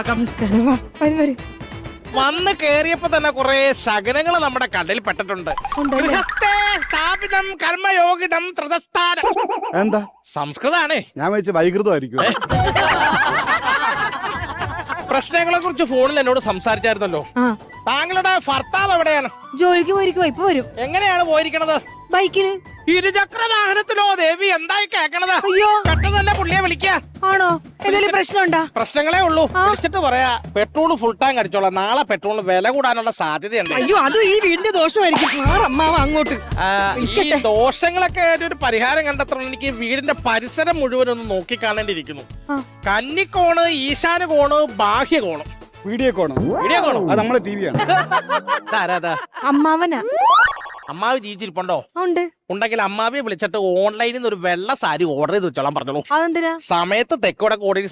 നമസ്കാരം. വരൂ. വന്ന് കേറിയപ്പോ തന്നെ കുറെ ശകനങ്ങൾ നമ്മുടെ കണ്ണിൽ പെട്ടിട്ടുണ്ട്. ഗൃഹസ്ഥേ സ്ഥാപിതം കർമ്മയോഗിതം ത്രിതസ്ഥാനം. എന്താ സംസ്കൃതാണേ. ഞാൻ വെച്ച് വൈകൃതമായിരിക്കും. പ്രശ്നങ്ങളെ കുറിച്ച് ഫോണിൽ എന്നോട് സംസാരിച്ചായിരുന്നല്ലോ. താങ്കളുടെ ഭർത്താവ് എവിടെയാണ്? ജോലിക്ക് പോയിരിക്കുവോ? ഇപ്പൊ വരും. എങ്ങനെയാണ് പോയിരിക്കണത്? ബൈക്കില്. ഇരുചക്ര വാഹനത്തിലോ? ദേവി എന്തായി കേക്കണത്? അയ്യോ, പെട്ടെന്നല്ലേ പുള്ളിയെ വിളിക്ക. ആണോ? എന്തെങ്കിലും പ്രശ്നമുണ്ടാ? പ്രശ്നങ്ങളേ ഉള്ളൂ. വിളിച്ചിട്ട് പറയാ പെട്രോൾ ഫുൾ ടാങ്ക് അടിച്ചോളാം. നാളെ പെട്രോളിന് വില കൂടാനുള്ള സാധ്യതയുണ്ട്. അയ്യോ, അത് ഈ വീടിന്റെ ദോഷമായിരിക്കും. അമ്മാവ അങ്ങോട്ട്. ഈ ദോഷങ്ങളൊക്കെ ഒരു പരിഹാരം കണ്ടെത്തണം. എനിക്ക് വീടിന്റെ പരിസരം മുഴുവൻ ഒന്ന് നോക്കി കാണേണ്ടിയിരിക്കുന്നു. കന്നിക്കോണ്, ഈശാന കോണ്, ബാഹ്യ കോണ്. വീഡിയോ കോണോ? വീഡിയോ കോണോ? അത് നമ്മുടെ ടിവിയാണ്. അമ്മാവനാ. അമ്മാവ് ജീവിച്ചിരിപ്പുണ്ടോ? ഉണ്ട്. ഉണ്ടെങ്കിൽ അമ്മാവിയെ വിളിച്ചിട്ട് ഓൺലൈനിൽ നിന്ന് ഒരു വെള്ള സാരി ഓർഡർ ചെയ്ത് വെച്ചോളാൻ പറഞ്ഞോളൂ. അതെന്തിനാ? സമയത്ത് തെക്കോടെ ഓടി